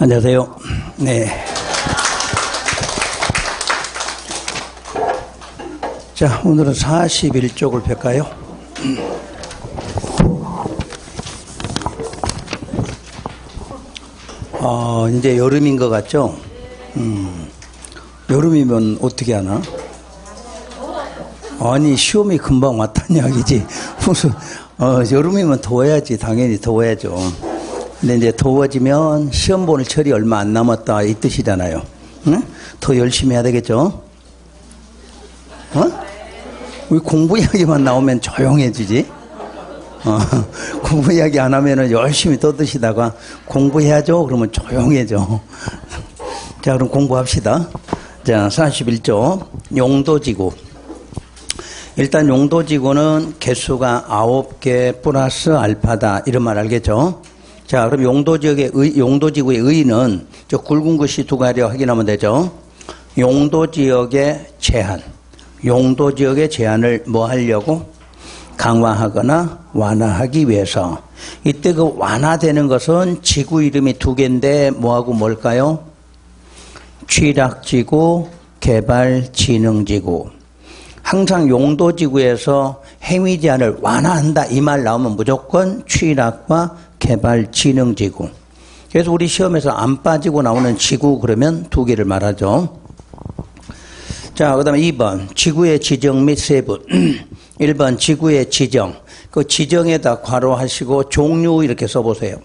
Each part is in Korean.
안녕하세요. 네. 자, 오늘은 41쪽을 펼까요? 이제 여름인 것 같죠? 여름이면 어떻게 하나? 아니, 시험이 금방 왔다는 이야기지. 무슨, 여름이면 더워야지. 당연히 더워야죠. 근데 이제 더워지면 시험 보는 철이 얼마 안 남았다 이 뜻이잖아요. 응? 더 열심히 해야 되겠죠? 왜 공부 이야기만 나오면 조용해지지? 공부 이야기 안 하면은 열심히 떠드시다가 공부해야죠? 그러면 조용해져. 자, 그럼 공부합시다. 자, 41조. 용도지구. 일단 용도지구는 개수가 9개 플러스 알파다. 이런 말 알겠죠? 자, 그럼 용도지구의 의의는 저 굵은 글씨 두 가지 확인하면 되죠. 용도지역의 제한. 용도지역의 제한을 뭐 하려고? 강화하거나 완화하기 위해서. 이때 그 완화되는 것은 지구 이름이 두 개인데 뭐하고 뭘까요? 취락지구, 개발진흥지구. 항상 용도지구에서 행위 제한을 완화한다 이 말 나오면 무조건 취락과 개발진흥지구. 그래서 우리 시험에서 안 빠지고 나오는 지구 그러면 두 개를 말하죠. 자, 그 다음에 2번 지구의 지정 및 세분. 1번 지구의 지정. 그 지정에다 괄호하시고 종류 이렇게 써보세요.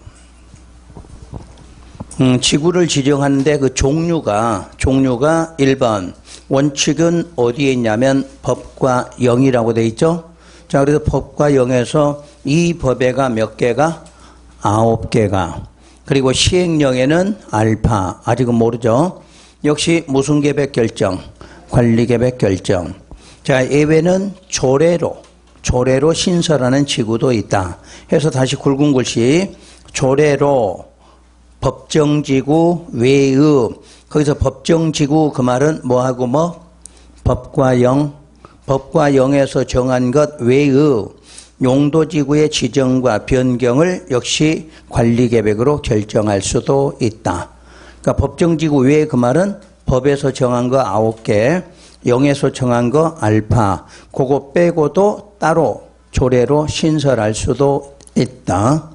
지구를 지정하는데 그 종류가 1번 원칙은 어디에 있냐면 법과 영이라고 돼 있죠. 자, 그래서 법과 영에서 이 법에가 몇 개가? 9개가. 그리고 시행령에는 알파. 아직은 모르죠. 역시 무슨 계획 결정? 관리 계획 결정. 자, 예외는 조례로 신설하는 지구도 있다. 해서 다시 굵은 글씨 조례로 법정지구 외의. 거기서 법정지구 그 말은 뭐하고 뭐? 법과 영에서 정한 것 외의 용도지구의 지정과 변경을 역시 관리계획으로 결정할 수도 있다. 그러니까 법정지구 외의 그 말은 법에서 정한 거 9개, 영에서 정한 거 알파, 그거 빼고도 따로 조례로 신설할 수도 있다.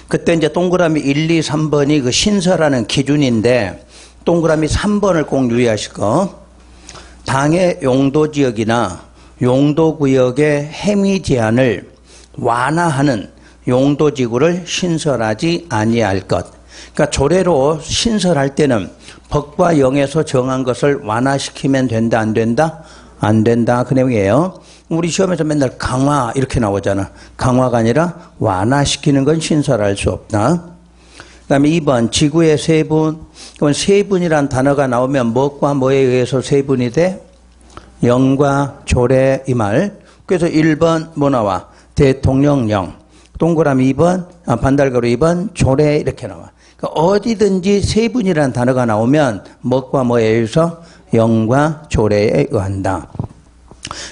그때 이제 동그라미 1, 2, 3번이 그 신설하는 기준인데 동그라미 3번을 꼭 유의하실 거. 당해 용도지역이나 용도구역의 행위 제한을 완화하는 용도지구를 신설하지 아니할 것. 그러니까 조례로 신설할 때는 법과 영에서 정한 것을 완화시키면 된다, 안 된다? 안 된다. 그 내용이에요. 우리 시험에서 맨날 강화 이렇게 나오잖아. 강화가 아니라 완화시키는 건 신설할 수 없다. 그 다음에 2번 지구의 세분. 그럼 세분이란 단어가 나오면 무엇과 뭐에 의해서 세분이 돼? 영과 조례 이 말. 그래서 1번 뭐 나와? 대통령령. 동그라미 2번, 반달가루 2번 조례 이렇게 나와. 그러니까 어디든지 세분이라는 단어가 나오면 무엇과 뭐에 의해서? 영과 조례에 의한다.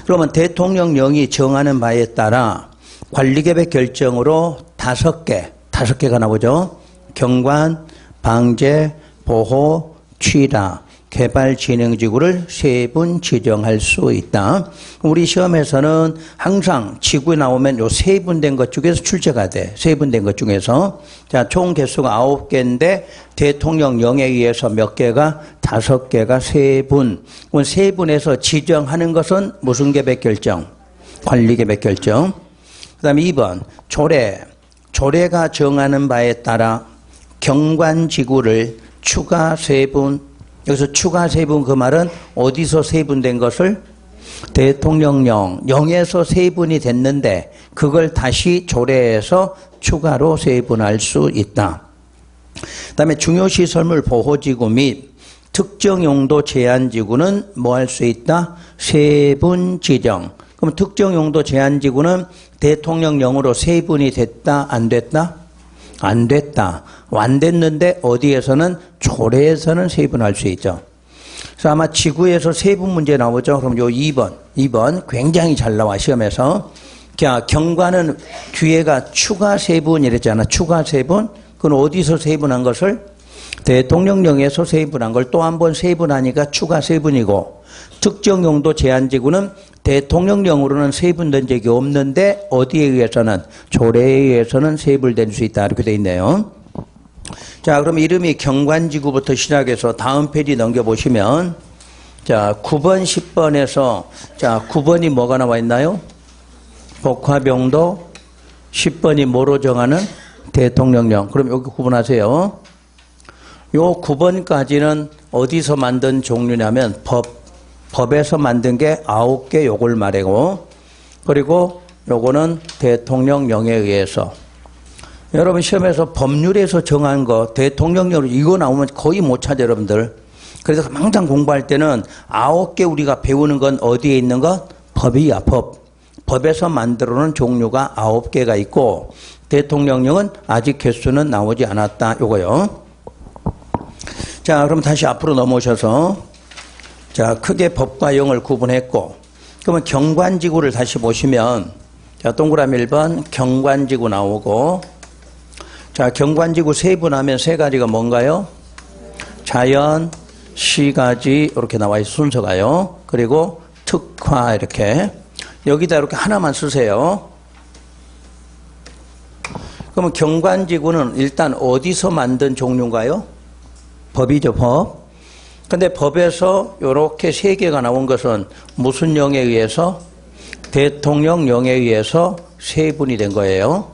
그러면 대통령령이 정하는 바에 따라 관리계획 결정으로 5개가 나오죠. 경관, 방제, 보호, 취락, 개발진흥지구를 세분 지정할 수 있다. 우리 시험에서는 항상 지구에 나오면 요 세분된 것 중에서 출제가 돼. 세분된 것 중에서. 자, 총 개수가 9개인데 대통령령에 의해서 몇 개가? 5개가 세분. 세분에서 지정하는 것은 무슨 계획 결정? 관리 계획 결정. 그 다음에 2번 조례. 조례가 정하는 바에 따라 경관지구를 추가 세분. 여기서 추가 세분 그 말은 어디서 세분된 것을? 대통령령. 영에서 세분이 됐는데 그걸 다시 조례해서 추가로 세분할 수 있다. 그 다음에 중요시설물 보호지구 및 특정 용도 제한지구는 뭐 할 수 있다? 세분 지정. 그럼 특정 용도 제한지구는 대통령령으로 세분이 됐다, 안 됐다? 안 됐다. 안 됐는데 어디에서는? 조례에서는 세분할 수 있죠. 그래서 아마 지구에서 세분 문제 나오죠. 그럼 요 2번 굉장히 잘 나와 시험에서. 경과는 뒤에가 추가 세분 이랬잖아. 추가 세분. 그건 어디서 세분한 것을? 대통령령에서 세분한 걸 또 한 번 세분하니까 추가 세분이고, 특정 용도 제한지구는 대통령령으로는 세분된 적이 없는데 어디에 의해서는? 조례에 의해서는 세분될 수 있다. 이렇게 돼 있네요. 자, 그럼 이름이 경관지구부터 시작해서 다음 페이지 넘겨보시면, 자, 9번, 10번에서, 자, 9번이 뭐가 나와 있나요? 복화병도, 10번이 뭐로 정하는? 대통령령. 그럼 여기 구분하세요. 요 9번까지는 어디서 만든 종류냐면 법에서 만든 게 9개 요걸 말하고, 그리고 요거는 대통령령에 의해서. 여러분 시험에서 법률에서 정한 거 대통령령으로 이거 나오면 거의 못 찾아요, 여러분들. 그래서 항상 공부할 때는 9개 우리가 배우는 건 어디에 있는 것? 법이야, 법. 법에서 만들어 놓은 종류가 9개가 있고, 대통령령은 아직 개수는 나오지 않았다. 요거요. 자, 그럼 다시 앞으로 넘어오셔서, 자, 크게 법과 영을 구분했고, 그러면 경관지구를 다시 보시면, 자, 동그라미 1번 경관지구 나오고, 자, 경관지구 세분하면 세 가지가 뭔가요? 자연, 시가지, 이렇게 나와 있어, 순서가요. 그리고 특화, 이렇게. 여기다 이렇게 하나만 쓰세요. 그러면 경관지구는 일단 어디서 만든 종류인가요? 법이죠, 법. 근데 법에서 이렇게 세 개가 나온 것은 무슨령에 의해서? 대통령령에 의해서 세분이 된 거예요.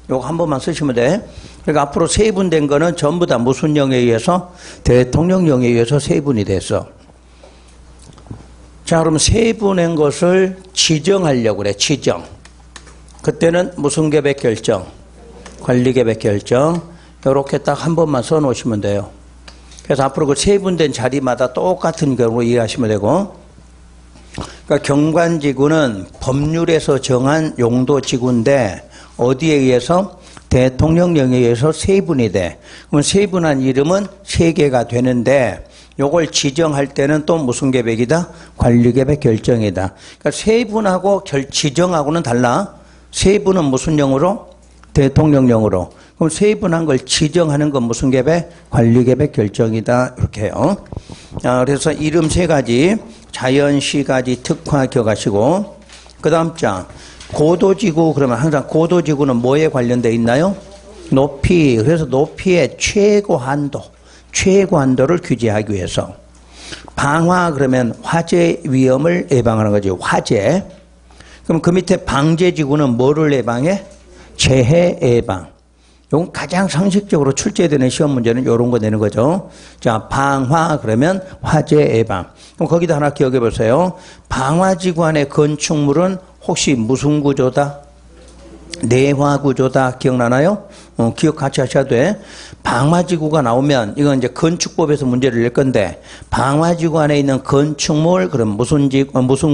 요거 한 번만 쓰시면 돼. 그러니까 앞으로 세분된 거는 전부 다 무슨령에 의해서? 대통령령에 의해서 세분이 됐어. 자, 그럼 세분한 것을 지정하려고 그래, 지정. 그때는 무슨 계획 결정? 관리계획 결정. 이렇게 딱 한 번만 써 놓으시면 돼요. 그래서 앞으로 그 세분된 자리마다 똑같은 경우로 이해하시면 되고, 그러니까 경관지구는 법률에서 정한 용도지구인데 어디에 의해서? 대통령령에 의해서 세분이 돼. 그럼 세분한 이름은 세 개가 되는데 요걸 지정할 때는 또 무슨 계획이다? 관리계획 결정이다. 그러니까 세분하고 지정하고는 달라. 세분은 무슨 영으로? 대통령령으로. 그럼 세분한 걸 지정하는 건 무슨 계획? 관리계획 결정이다. 이렇게 해요. 그래서 이름 세 가지, 자연, 시가지, 특화 기억하시고, 그 다음 장 고도지구. 그러면 항상 고도지구는 뭐에 관련되어 있나요? 높이. 그래서 높이의 최고한도를 규제하기 위해서. 방화. 그러면 화재 위험을 예방하는 거죠. 화재. 그럼 그 밑에 방제지구는 뭐를 예방해? 재해 예방. 이건 가장 상식적으로 출제되는 시험 문제는 이런 거 내는 거죠. 자, 방화 그러면 화재 예방. 그럼 거기다 하나 기억해 보세요. 방화지구 안의 건축물은 혹시 무슨 구조다? 내화 구조다. 기억나나요? 기억 같이 하셔야 돼. 방화지구가 나오면 이건 이제 건축법에서 문제를 낼 건데, 방화지구 안에 있는 건축물, 그럼 무슨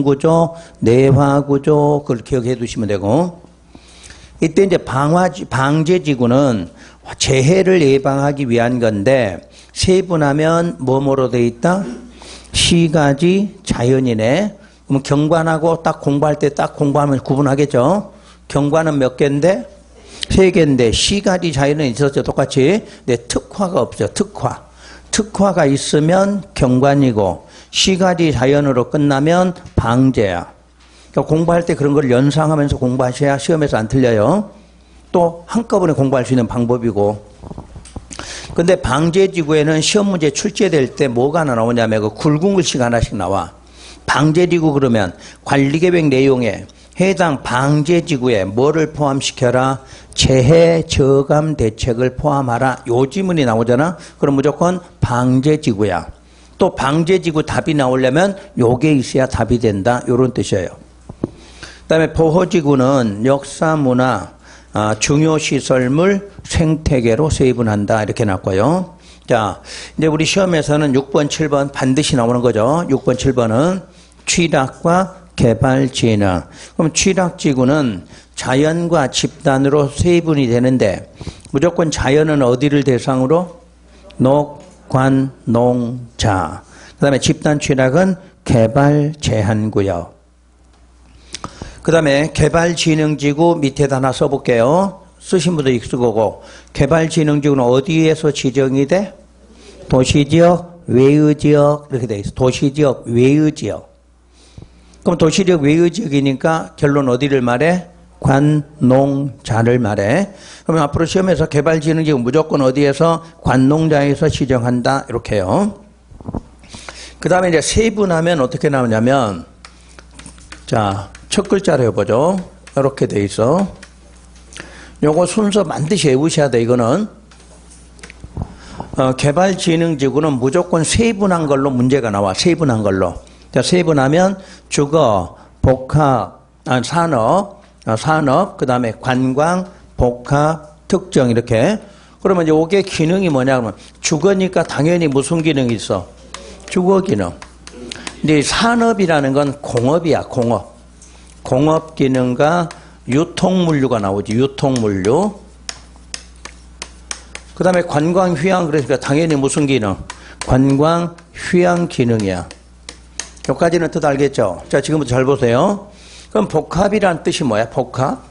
구조? 내화 구조. 그걸 기억해 두시면 되고, 이때 이제 방제지구는 재해를 예방하기 위한 건데, 세분하면 뭐뭐로 돼 있다? 시가지, 자연이네. 그럼 경관하고 딱 공부할 때 딱 공부하면 구분하겠죠? 경관은 몇 개인데? 세 개인데, 시가지, 자연은 있었죠, 똑같이. 근데 특화가 없죠, 특화. 특화가 있으면 경관이고, 시가지, 자연으로 끝나면 방제야. 그러니까 공부할 때 그런 걸 연상하면서 공부하셔야 시험에서 안 틀려요. 또 한꺼번에 공부할 수 있는 방법이고. 근데 방제지구에는 시험 문제 출제될 때 뭐가 하나 나오냐면 그 굵은 글씨가 하나씩 나와. 방제지구 그러면 관리계획 내용에 해당 방제지구에 뭐를 포함시켜라? 재해 저감 대책을 포함하라. 요 지문이 나오잖아. 그럼 무조건 방제지구야. 또 방제지구 답이 나오려면 요게 있어야 답이 된다. 요런 뜻이에요. 그 다음에 보호지구는 역사, 문화, 중요시설물, 생태계로 세분한다. 이렇게 나왔고요. 자, 이제 우리 시험에서는 6번, 7번 반드시 나오는 거죠. 6번, 7번은 취락과 개발진흥. 그럼 취락지구는 자연과 집단으로 세분이 되는데 무조건 자연은 어디를 대상으로? 녹, 관, 농, 자. 그 다음에 집단 취락은 개발 제한구역. 그 다음에 개발진흥지구 밑에다 하나 써볼게요. 쓰신 분도 있을 거고, 개발진흥지구는 어디에서 지정이 돼? 도시지역, 외의지역 이렇게 돼 있어. 도시지역, 외의지역. 그럼 도시지역, 외의지역이니까 결론 어디를 말해? 관농자를 말해. 그러면 앞으로 시험에서 개발진흥지구 무조건 어디에서? 관농자에서 지정한다 이렇게요. 그 다음에 이제 세분하면 어떻게 나오냐면, 자, 첫 글자로 해보죠. 이렇게 돼 있어. 요거 순서 반드시 외우셔야 돼. 이거는 개발진흥지구는 무조건 세분한 걸로 문제가 나와. 세분한 걸로. 자, 세분하면 주거, 복합, 산업, 그 다음에 관광, 복합, 특정 이렇게. 그러면 이제 요게 기능이 뭐냐 그러면 주거니까 당연히 무슨 기능이 있어? 주거 기능. 근데 산업이라는 건 공업이야. 공업 기능과 유통물류가 나오지. 유통물류. 그 다음에 관광, 휴양, 그러니까 당연히 무슨 기능? 관광, 휴양 기능이야. 여기까지는 뜻 알겠죠? 자, 지금부터 잘 보세요. 그럼 복합이란 뜻이 뭐야? 복합?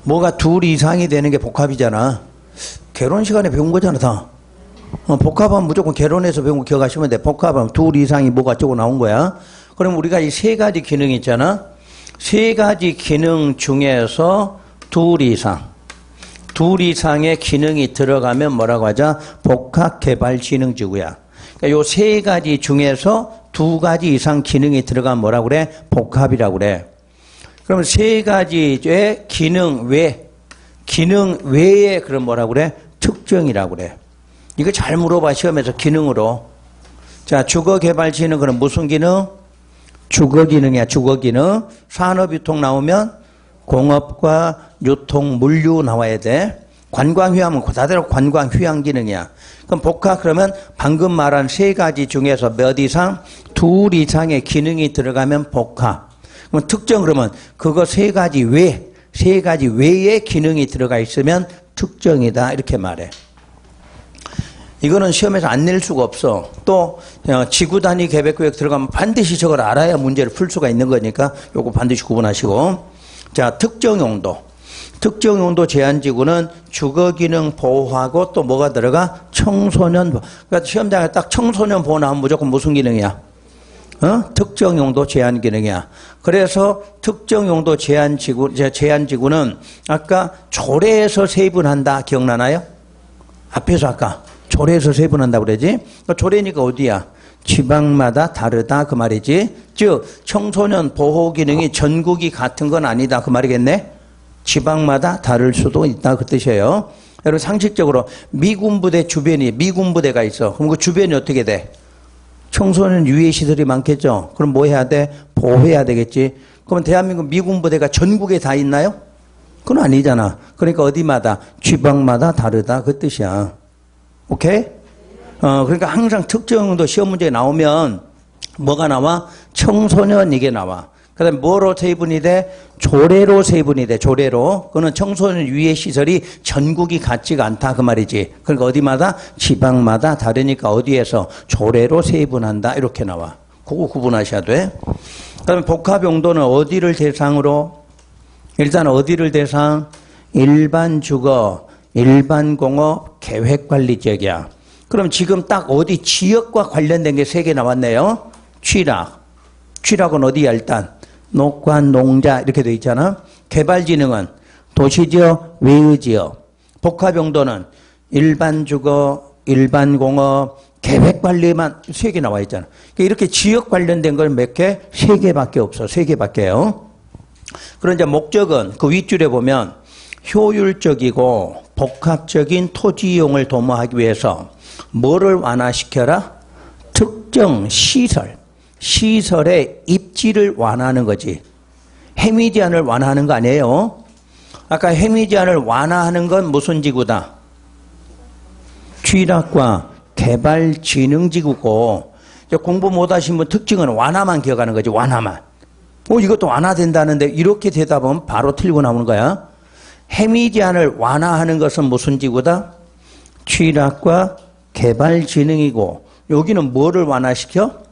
뭐가 둘 이상이 되는 게 복합이잖아. 결혼 시간에 배운 거잖아, 다. 복합하면 무조건 결혼해서 배운 거 기억하시면 돼. 복합하면 둘 이상이 뭐가 쪼고 나온 거야. 그럼 우리가 이 세 가지 기능이 있잖아. 세 가지 기능 중에서 둘 이상의 기능이 들어가면 뭐라고 하자? 복합개발진흥지구야. 그러니까 요 세 가지 중에서 두 가지 이상 기능이 들어가면 뭐라고 그래? 복합이라고 그래. 그러면 세 가지의 기능 외에 그럼 뭐라고 그래? 특정이라고 그래. 이거 잘 물어봐, 시험에서 기능으로. 자, 주거개발진흥, 그럼 무슨 기능? 주거기능이야, 주거기능. 산업유통 나오면 공업과 유통, 물류 나와야 돼. 관광휴양은 그다대로 관광휴양기능이야. 그럼 복합, 그러면 방금 말한 세 가지 중에서 몇 이상? 둘 이상의 기능이 들어가면 복합. 그럼 특정, 그러면 그거 세 가지 외에 기능이 들어가 있으면 특정이다. 이렇게 말해. 이거는 시험에서 안 낼 수가 없어. 또 지구 단위 계획구역 들어가면 반드시 저걸 알아야 문제를 풀 수가 있는 거니까 요거 반드시 구분하시고. 자, 특정용도 제한지구는 주거기능 보호하고 또 뭐가 들어가? 청소년 보호. 그러니까 시험장에 딱 청소년 보호 나오면 무조건 무슨 기능이야? 특정용도 제한기능이야. 그래서 특정용도 제한지구는 아까 조례에서 세분한다. 기억나나요? 앞에서 아까 조례에서 세분한다고 그러지? 그러니까 조례니까 어디야? 지방마다 다르다 그 말이지. 즉 청소년 보호 기능이 전국이 같은 건 아니다 그 말이겠네. 지방마다 다를 수도 있다 그 뜻이에요. 여러분 상식적으로 미군부대 주변이 미군부대가 있어. 그럼 그 주변이 어떻게 돼? 청소년 유해 시설이 많겠죠. 그럼 뭐 해야 돼? 보호해야 되겠지. 그러면 대한민국 미군부대가 전국에 다 있나요? 그건 아니잖아. 그러니까 어디마다 지방마다 다르다 그 뜻이야. 오케이? 그러니까 항상 특정용도 시험 문제에 나오면 뭐가 나와? 청소년 이게 나와. 그 다음에 뭐로 세분이 돼? 조례로 세분이 돼. 조례로. 그거는 청소년 유해 시설이 전국이 같지가 않다 그 말이지. 그러니까 어디마다? 지방마다 다르니까 어디에서? 조례로 세분한다 이렇게 나와. 그거 구분하셔야 돼. 그 다음에 복합용도는 어디를 대상으로? 일단 어디를 대상? 일반 주거, 일반 공업, 계획관리지역이야. 그럼 지금 딱 어디 지역과 관련된 게 3개 나왔네요. 취락은 어디야 일단? 녹관, 농자 이렇게 돼 있잖아. 개발진흥은 도시지역, 외의지역. 복합용도는 일반 주거, 일반 공업, 계획관리만 3개 나와 있잖아. 그러니까 이렇게 지역 관련된 걸 몇 개? 3개밖에 없어. 3개밖에요. 그런 이제 목적은 그 윗줄에 보면 효율적이고 복합적인 토지 이용을 도모하기 위해서 뭐를 완화시켜라? 특정 시설의 입지를 완화하는 거지. 해미 제한을 완화하는 거 아니에요. 아까 해미 제한을 완화하는 건 무슨 지구다? 취락과 개발진흥지구고 공부 못하신 분 특징은 완화만 기억하는 거지. 완화만. 이것도 완화된다는데 이렇게 대답하면 바로 틀리고 나오는 거야. 해미 제한을 완화하는 것은 무슨 지구다? 취락과 개발진흥이고 여기는 뭐를 완화시켜?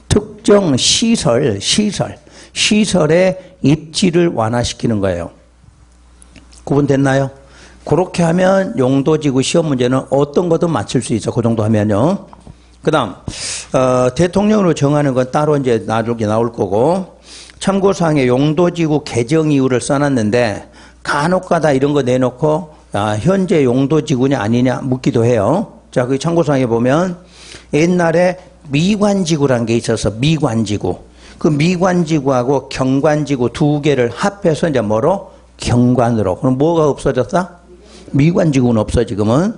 특정 시설의 입지를 완화시키는 거예요. 구분됐나요? 그렇게 하면 용도지구 시험 문제는 어떤 것도 맞출 수 있어. 그 정도 하면요. 그 다음, 대통령으로 정하는 건 따로 이제 나중에 나올 거고, 참고사항에 용도지구 개정 이유를 써놨는데, 간혹가다 이런 거 내놓고, 현재 용도지구냐 아니냐 묻기도 해요. 자, 그 참고사항에 보면, 옛날에 미관지구라는 게 있어서, 미관지구. 그 미관지구하고 경관지구 두 개를 합해서 이제 뭐로? 경관으로. 그럼 뭐가 없어졌다? 미관지구는 없어, 지금은.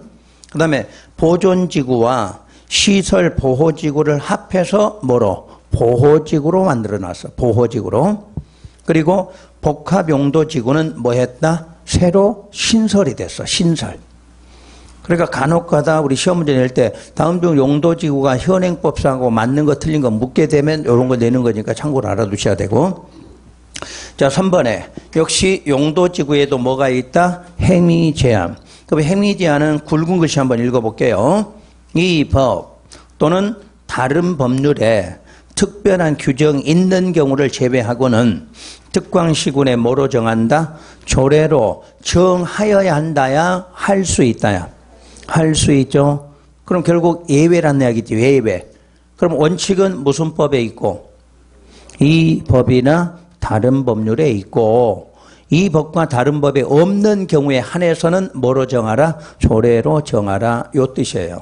그 다음에 보존지구와 시설 보호지구를 합해서 뭐로? 보호지구로 만들어 놨어. 보호지구로. 그리고 복합용도지구는 뭐 했다? 새로 신설이 됐어. 신설. 그러니까 간혹가다 우리 시험 문제 낼 때 다음 중 용도지구가 현행법상하고 맞는 거 틀린 거 묻게 되면 이런 거 내는 거니까 참고로 알아두셔야 되고. 자, 3번에 역시 용도지구에도 뭐가 있다? 행위제한. 그럼 행위제한은 굵은 글씨 한번 읽어볼게요. 이 법 또는 다른 법률에 특별한 규정이 있는 경우를 제외하고는 특광시군에 뭐로 정한다? 조례로 정하여야 한다야 할 수 있다야. 할 수 있죠. 그럼 결국 예외란 이야기지. 예외. 그럼 원칙은 무슨 법에 있고? 이 법이나 다른 법률에 있고, 이 법과 다른 법에 없는 경우에 한해서는 뭐로 정하라? 조례로 정하라. 요 뜻이에요.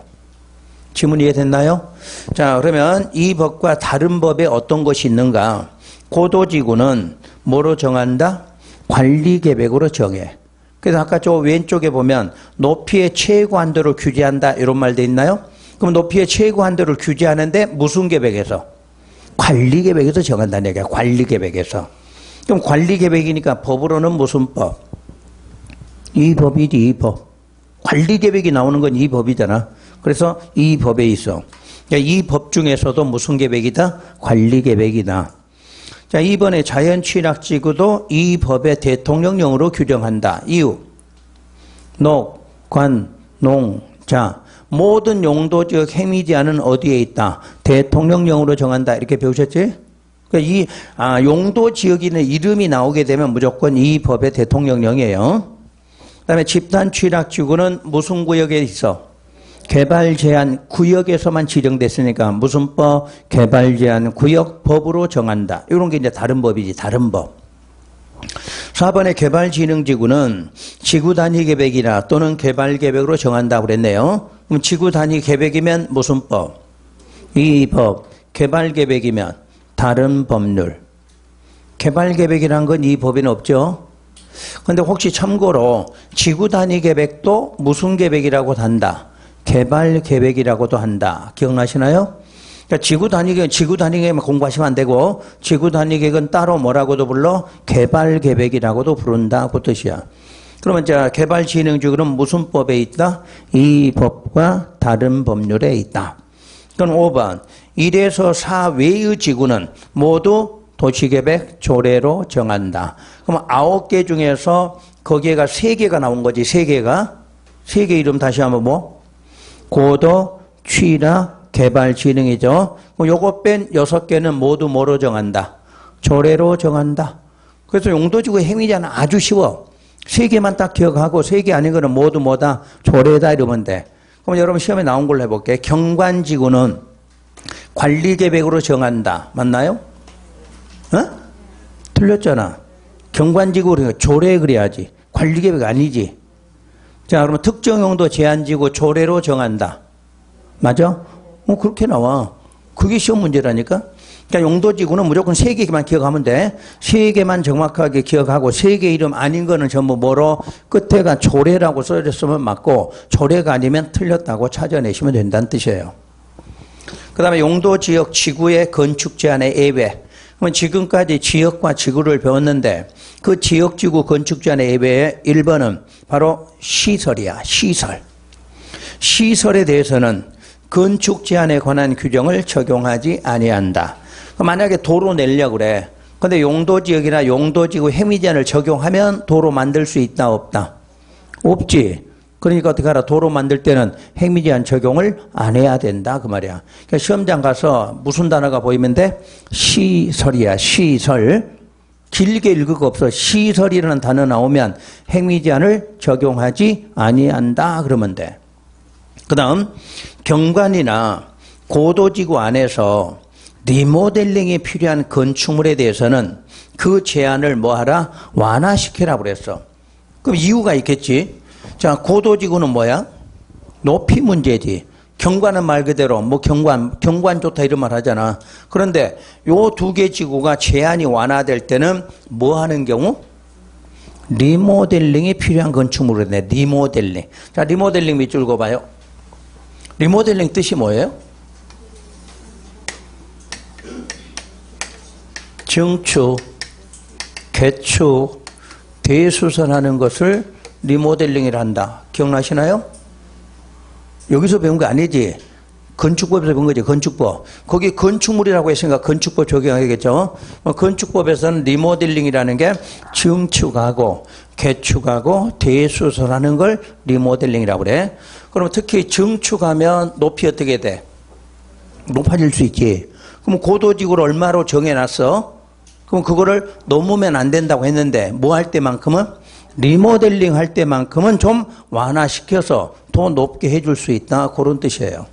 지문 이해됐나요? 자, 그러면 이 법과 다른 법에 어떤 것이 있는가? 고도지구는 뭐로 정한다? 관리계획으로 정해. 그래서 아까 저 왼쪽에 보면 높이의 최고 한도를 규제한다 이런 말 돼 있나요? 그럼 높이의 최고 한도를 규제하는데 무슨 계획에서? 관리계획에서 정한다는 얘기야. 관리계획에서. 그럼 관리계획이니까 법으로는 무슨 법? 이 법이지, 이 법. 관리계획이 나오는 건 이 법이잖아. 그래서 이 법에 있어. 이 법 중에서도 무슨 계획이다? 관리계획이다. 자, 이번에 자연취락지구도 이 법의 대통령령으로 규정한다. 이유. 녹, 관, 농, 자. 모든 용도지역 행위제한은 어디에 있다? 대통령령으로 정한다. 이렇게 배우셨지? 그러니까 이 용도지역인의 이름이 나오게 되면 무조건 이 법의 대통령령이에요. 그 다음에 집단취락지구는 무슨 구역에 있어? 개발제한 구역에서만 지정됐으니까 무슨 법? 개발제한 구역 법으로 정한다. 이런 게 이제 다른 법이지. 다른 법. 4번의 개발진흥지구는 지구단위계획이나 또는 개발계획으로 정한다고 그랬네요. 그럼 지구단위계획이면 무슨 법? 이 법. 개발계획이면 다른 법률. 개발계획이란 건 이 법에는 없죠. 그런데 혹시 참고로 지구단위계획도 무슨 계획이라고 한다? 개발계획이라고도 한다. 기억나시나요? 그러니까 지구단위계획만 공부하시면 안 되고 지구단위계획은 따로 뭐라고도 불러? 개발계획이라고도 부른다. 그 뜻이야. 그러면 자, 개발진흥지구는 무슨 법에 있다? 이 법과 다른 법률에 있다. 그럼 5번. 1에서 4 외의 지구는 모두 도시계획 조례로 정한다. 그럼 9개 중에서 거기에가 3개가 나온 거지. 3개가. 3개 이름 다시 한번 뭐? 고도, 취락, 개발진흥이죠. 요거 뺀 6개는 모두 뭐로 정한다? 조례로 정한다. 그래서 용도지구 행위제한은 아주 쉬워. 3개만 딱 기억하고 3개 아닌 거는 모두 뭐다? 조례다 이러면 돼. 그럼 여러분 시험에 나온 걸로 해볼게요. 경관지구는 관리계획으로 정한다. 맞나요? 어? 틀렸잖아. 경관지구 조례 그래야지. 관리계획 아니지. 자, 그러면 특정용도 제한지구 조례로 정한다. 맞아? 그렇게 나와. 그게 시험 문제라니까. 그러니까 용도지구는 무조건 3개만 기억하면 돼. 3개만 정확하게 기억하고 3개 이름 아닌 거는 전부 뭐로? 끝에가 조례라고 써졌으면 맞고 조례가 아니면 틀렸다고 찾아내시면 된다는 뜻이에요. 그 다음에 용도지역 지구의 건축 제한의 예외. 그러면 지금까지 지역과 지구를 배웠는데 그 지역지구 건축 제한의 예외의 1번은 바로 시설이야. 시설. 시설에 대해서는 건축 제한에 관한 규정을 적용하지 아니한다. 만약에 도로 내려고 그래. 근데 용도지역이나 용도지구 행위제한을 적용하면 도로 만들 수 있다 없다? 없지. 그러니까 어떻게 하라? 도로 만들 때는 행위제한 적용을 안 해야 된다 그 말이야. 그러니까 시험장 가서 무슨 단어가 보이면 돼? 시설이야. 시설. 길게 읽을 거 없어. 시설이라는 단어 나오면 행위 제한을 적용하지 아니한다 그러면 돼. 그 다음 경관이나 고도지구 안에서 리모델링이 필요한 건축물에 대해서는 그 제한을 뭐하라? 완화시키라고 그랬어. 그럼 이유가 있겠지. 자, 고도지구는 뭐야? 높이 문제지. 경관은 말 그대로 뭐 경관 좋다 이런 말 하잖아. 그런데 요 두 개 지구가 제한이 완화될 때는 뭐 하는 경우? 리모델링이 필요한 건축물을 내. 리모델링. 자, 리모델링 밑줄 그어봐요. 리모델링 뜻이 뭐예요? 증축, 개축, 대수선하는 것을 리모델링이라 한다. 기억나시나요? 여기서 배운 거 아니지? 건축법에서 배운 거지, 건축법. 거기 건축물이라고 했으니까 건축법 적용하겠죠? 건축법에서는 리모델링이라는 게 증축하고, 개축하고, 대수선하는 걸 리모델링이라고 그래. 그럼 특히 증축하면 높이 어떻게 돼? 높아질 수 있지. 그럼 고도지구를 얼마로 정해놨어? 그럼 그거를 넘으면 안 된다고 했는데 뭐 할 때만큼은? 리모델링 할 때만큼은 좀 완화시켜서 더 높게 해줄 수 있다. 그런 뜻이에요.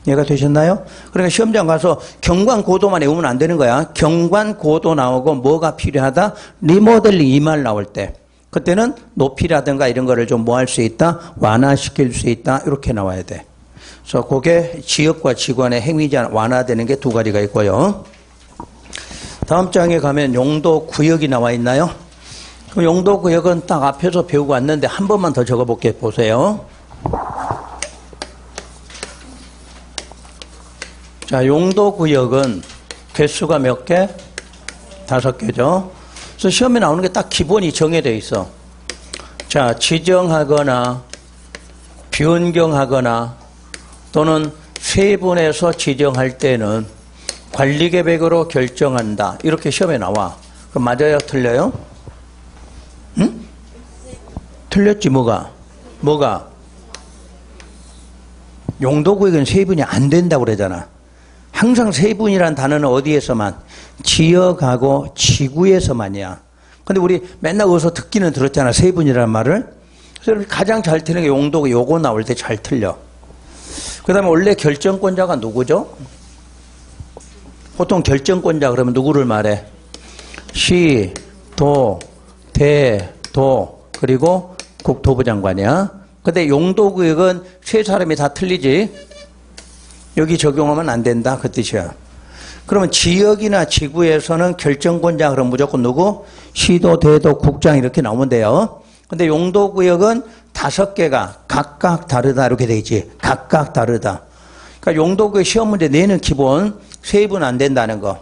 이해가 되셨나요? 그러니까 시험장 가서 경관 고도만 외우면 안 되는 거야. 경관 고도 나오고 뭐가 필요하다? 리모델링 이 말 나올 때. 그때는 높이라든가 이런 거를 좀 뭐 할 수 있다? 완화시킬 수 있다. 이렇게 나와야 돼. 그래서 그게 지역과 지구안의 행위 제한 완화되는 게 두 가지가 있고요. 다음 장에 가면 용도 구역이 나와 있나요? 그 용도 구역은 딱 앞에서 배우고 왔는데 한 번만 더 적어볼게요. 보세요. 자, 용도 구역은 개수가 몇 개? 5개죠. 그래서 시험에 나오는 게 딱 기본이 정해져 있어. 자, 지정하거나 변경하거나 또는 세분해서 지정할 때는 관리계획으로 결정한다. 이렇게 시험에 나와. 그럼 맞아요? 틀려요? 응? 틀렸지 뭐가? 용도구역은 세분이 안 된다고 그러잖아. 항상 세분이라는 단어는 어디에서만? 지역하고 지구에서만이야. 근데 우리 맨날 어디서 듣기는 들었잖아. 세분이라는 말을. 그래서 가장 잘 틀리는 게 용도구 요거 나올 때 잘 틀려. 그 다음에 원래 결정권자가 누구죠? 보통 결정권자 그러면 누구를 말해? 시, 도, 대, 도, 그리고 국토부 장관이야. 근데 용도구역은 세 사람이 다 틀리지? 여기 적용하면 안 된다. 그 뜻이야. 그러면 지역이나 지구에서는 결정권자 그럼 무조건 누구? 시도, 대도, 국장 이렇게 나오면 돼요. 근데 용도구역은 5개가 각각 다르다 이렇게 돼 있지. 각각 다르다. 그러니까 용도구역 시험 문제 내는 기본 세분 안 된다는 거.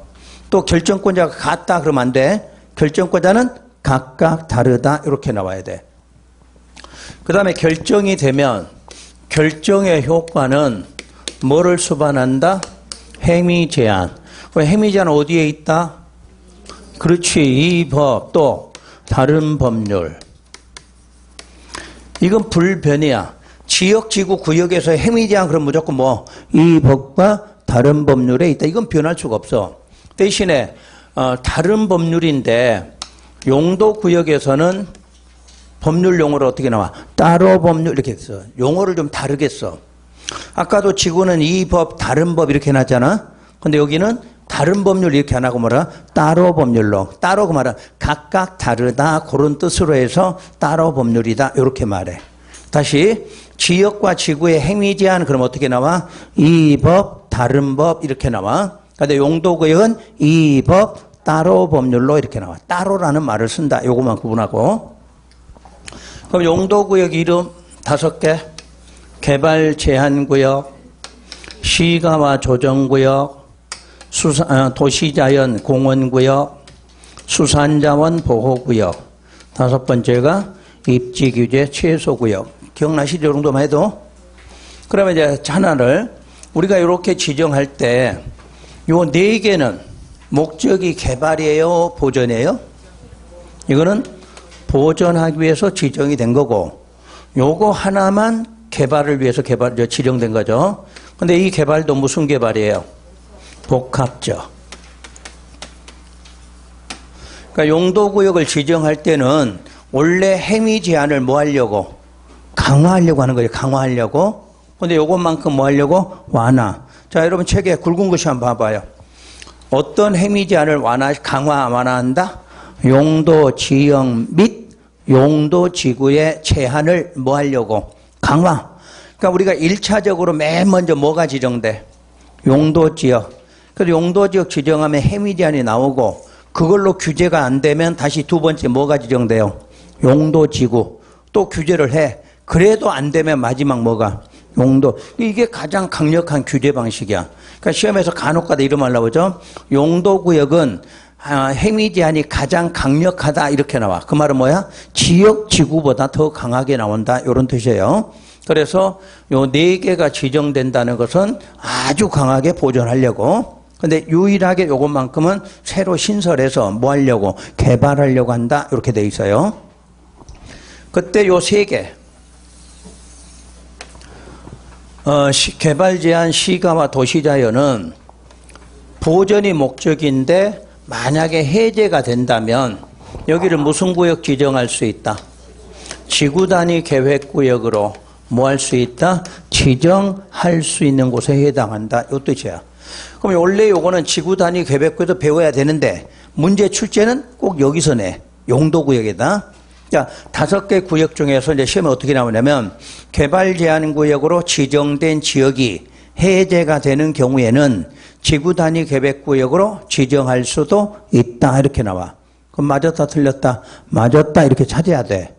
또 결정권자가 같다 그러면 안 돼. 결정권자는 각각 다르다 이렇게 나와야 돼. 그 다음에 결정이 되면 결정의 효과는 뭐를 수반한다? 행위 제한. 행위 제한 어디에 있다? 그렇지. 이 법 또 다른 법률. 이건 불변이야. 지역, 지구, 구역에서 행위 제한 그럼 무조건 뭐 이 법과 다른 법률에 있다. 이건 변할 수가 없어. 대신에 다른 법률인데 용도 구역에서는 법률 용어를 어떻게 나와? 따로 법률 이렇게 써. 용어를 좀 다르게 써. 아까도 지구는 이 법, 다른 법 이렇게 해놨잖아. 근데 여기는 다른 법률 이렇게 안 하고 뭐라? 따로 법률로. 따로 그 말은 각각 다르다. 그런 뜻으로 해서 따로 법률이다. 이렇게 말해. 다시 지역과 지구의 행위 제한 그럼 어떻게 나와? 이 법, 다른 법 이렇게 나와. 근데 용도구역은 이 법, 따로 법률로 이렇게 나와. 따로라는 말을 쓴다. 요것만 구분하고. 그럼 용도구역 이름 5개. 개발 제한구역, 시가와 조정구역, 도시자연 공원구역, 수산자원 보호구역. 5번째가 입지규제 최소구역. 기억나시죠? 이 정도만 해도. 그러면 이제 하나를 우리가 이렇게 지정할 때 요 4개는 목적이 개발이에요? 보전이에요? 이거는 보전하기 위해서 지정이 된 거고 요거 하나만 개발을 위해서 지정된 거죠. 근데 이 개발도 무슨 개발이에요? 복합적. 그러니까 용도구역을 지정할 때는 원래 행위 제한을 뭐 하려고? 강화하려고 하는 거예요. 강화하려고. 근데 요것만큼 뭐 하려고? 완화. 자, 여러분 책에 굵은 것이 한번 봐봐요. 어떤 행위 제한을 완화한다? 용도 지역 및 용도 지구의 제한을 뭐 하려고? 강화. 그러니까 우리가 1차적으로 맨 먼저 뭐가 지정돼? 용도 지역. 그래서 용도 지역 지정하면 행위 제한이 나오고 그걸로 규제가 안 되면 다시 두 번째 뭐가 지정돼요? 용도 지구. 또 규제를 해. 그래도 안 되면 마지막 뭐가? 용도. 이게 가장 강력한 규제 방식이야. 그러니까 시험에서 간혹가다 이런 말 나오죠. 용도구역은 행위 제한이 가장 강력하다 이렇게 나와. 그 말은 뭐야? 지역 지구보다 더 강하게 나온다 이런 뜻이에요. 그래서 요 4개가 지정된다는 것은 아주 강하게 보존하려고. 근데 유일하게 요것만큼은 새로 신설해서 뭐 하려고? 개발하려고 한다 이렇게 돼 있어요. 그때 요 3개. 개발 제한 시가와 도시자연은 보전이 목적인데 만약에 해제가 된다면 여기를 무슨 구역 지정할 수 있다? 지구 단위 계획 구역으로 뭐 할 수 있다? 지정할 수 있는 곳에 해당한다. 이 뜻이야. 그럼 원래 요거는 지구 단위 계획 구역도 배워야 되는데 문제 출제는 꼭 여기서 내. 용도 구역이다. 자, 5개 구역 중에서 이제 시험에 어떻게 나오냐면 개발 제한 구역으로 지정된 지역이 해제가 되는 경우에는 지구 단위 계획 구역으로 지정할 수도 있다 이렇게 나와. 그럼 맞았다 틀렸다? 맞았다 이렇게 찾아야 돼.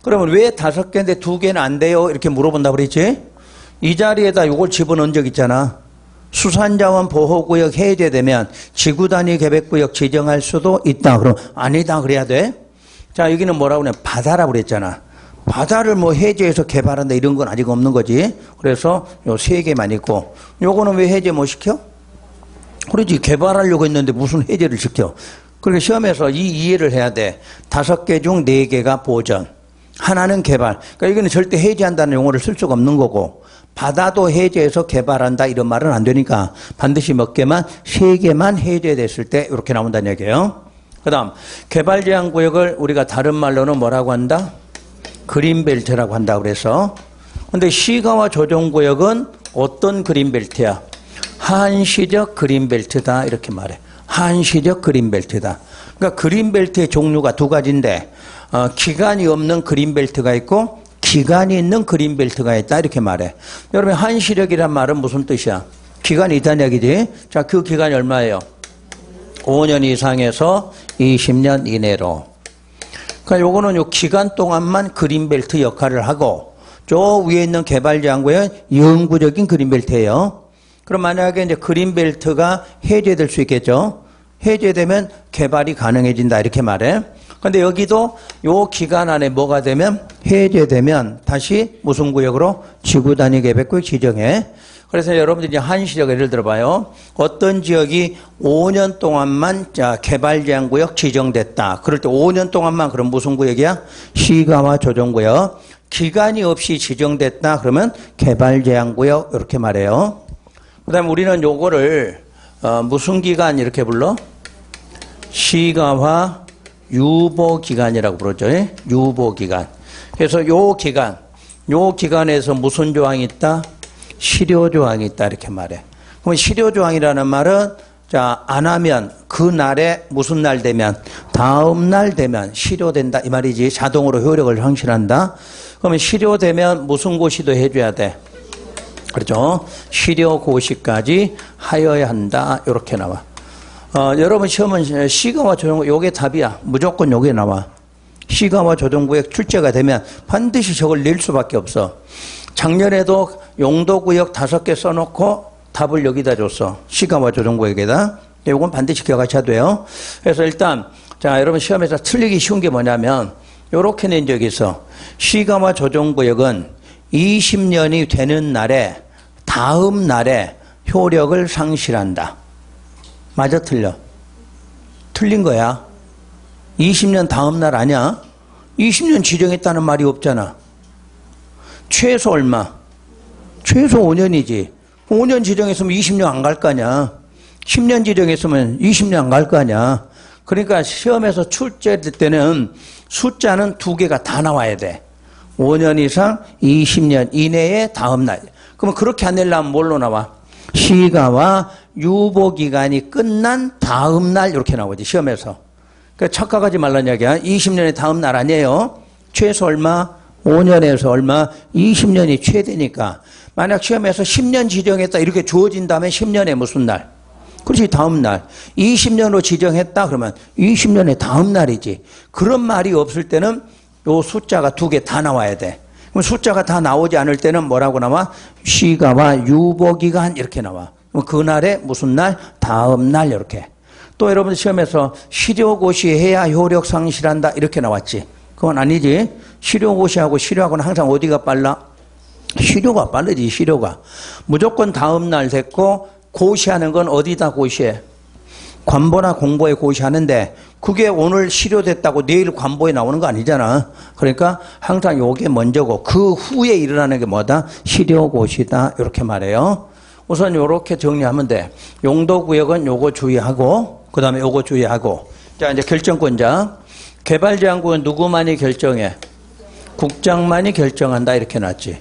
그러면 왜 5개인데 2개는 안 돼요? 이렇게 물어본다고 그랬지? 이 자리에다 이걸 집어넣은 적 있잖아. 수산자원 보호구역 해제되면 지구 단위 계획 구역 지정할 수도 있다. 그럼 아니다 그래야 돼? 자, 여기는 뭐라고 그래? 바다라고 그랬잖아. 바다를 뭐 해제해서 개발한다 이런 건 아직 없는 거지. 그래서 요 3개만 있고. 요거는 왜 해제 못 시켜? 그러지. 개발하려고 했는데 무슨 해제를 시켜? 그러니까 시험에서 이 이해를 해야 돼. 5개 중 4개가 보전. 하나는 개발. 그러니까 여기는 절대 해제한다는 용어를 쓸 수가 없는 거고. 바다도 해제해서 개발한다 이런 말은 안 되니까 반드시 몇 개만 3개만 해제됐을 때 이렇게 나온다는 얘기예요. 그 다음 개발 제한 구역을 우리가 다른 말로는 뭐라고 한다? 그린벨트라고 한다 그래서. 근데 시가와 조정구역은 어떤 그린벨트야? 한시적 그린벨트다 이렇게 말해. 한시적 그린벨트다. 그러니까 그린벨트의 종류가 2가지인데 기간이 없는 그린벨트가 있고 기간이 있는 그린벨트가 있다 이렇게 말해. 여러분 한시적이란 말은 무슨 뜻이야? 기간이 있다는 얘기지. 자, 그 기간이 얼마예요? 5년 이상에서 20년 이내로. 그러니까 요거는 요 기간 동안만 그린벨트 역할을 하고 저 위에 있는 개발 제한구역은 영구적인 그린벨트예요. 그럼 만약에 이제 그린벨트가 해제될 수 있겠죠. 해제되면 개발이 가능해진다 이렇게 말해. 근데 여기도 요 기간 안에 뭐가 되면 해제되면 다시 무슨 구역으로 지구 단위 계획구역 지정해. 그래서 여러분들이 한시적 예를 들어봐요. 어떤 지역이 5년 동안만 개발 제한 구역 지정됐다. 그럴 때 5년 동안만 그럼 무슨 구역이야? 시가와 조정구역. 기간이 없이 지정됐다. 그러면 개발 제한 구역 이렇게 말해요. 그다음에 우리는 요거를 무슨 기간 이렇게 불러? 시가화 유보기간이라고 부르죠. 유보기간. 그래서 요 기간에서 무슨 조항이 있다? 실효조항이 있다 이렇게 말해. 그럼 실효조항이라는 말은 안 하면 그 날에 무슨 날 되면 다음 날 되면 실효된다 이 말이지. 자동으로 효력을 상실한다. 그러면 실효되면 무슨 고시도 해줘야 돼? 그렇죠. 실효고시까지 하여야 한다 이렇게 나와. 여러분 시험은 시가와 조정구역 요게 답이야. 무조건 요게 나와. 시가와 조정구역 출제가 되면 반드시 저걸 낼 수밖에 없어. 작년에도 용도구역 5개 써놓고 답을 여기다 줬어. 시가와 조정구역에다. 요건 반드시 기억하셔야 돼요. 그래서 일단 여러분 시험에서 틀리기 쉬운 게 뭐냐면 요렇게 낸 적이 있어. 시가와 조정구역은 20년이 되는 날에 다음 날에 효력을 상실한다. 맞아 틀려? 틀린 거야. 20년 다음 날 아니야? 20년 지정했다는 말이 없잖아. 최소 얼마? 최소 5년이지. 5년 지정했으면 20년 안 갈 거 아니야. 10년 지정했으면 20년 안 갈 거 아니야. 그러니까 시험에서 출제될 때는 숫자는 두 개가 다 나와야 돼. 5년 이상 20년 이내에 다음 날. 그러면 그렇게 안 내려면 뭘로 나와? 시가와 유보기간이 끝난 다음 날 이렇게 나오지 시험에서. 그러니까 착각하지 말란 이야기야. 20년의 다음 날 아니에요. 최소 얼마? 5년에서 얼마? 20년이 최대니까. 만약 시험에서 10년 지정했다 이렇게 주어진다면 10년에 무슨 날? 그렇지 다음 날. 20년으로 지정했다 그러면 20년의 다음 날이지. 그런 말이 없을 때는 요 숫자가 두 개 다 나와야 돼. 그럼 숫자가 다 나오지 않을 때는 뭐라고 나와? 시가와 유보기간 이렇게 나와. 그럼 그날에 무슨 날? 다음 날 이렇게. 또 여러분 시험에서 시료고시해야 효력 상실한다 이렇게 나왔지. 그건 아니지. 시료고시하고 시료하고는 항상 어디가 빨라? 시료가 빠르지 시료가. 무조건 다음 날 됐고 고시하는 건 어디다 고시해? 관보나 공보에 고시하는데 그게 오늘 시료됐다고 내일 관보에 나오는 거 아니잖아. 그러니까 항상 요게 먼저고 그 후에 일어나는 게 뭐다? 시료고시다 이렇게 말해요. 우선 요렇게 정리하면 돼. 용도구역은 요거 주의하고 그 다음에 요거 주의하고. 자 이제 결정권자. 개발제한구역은 누구만이 결정해? 국장만이 결정한다 이렇게 놨지.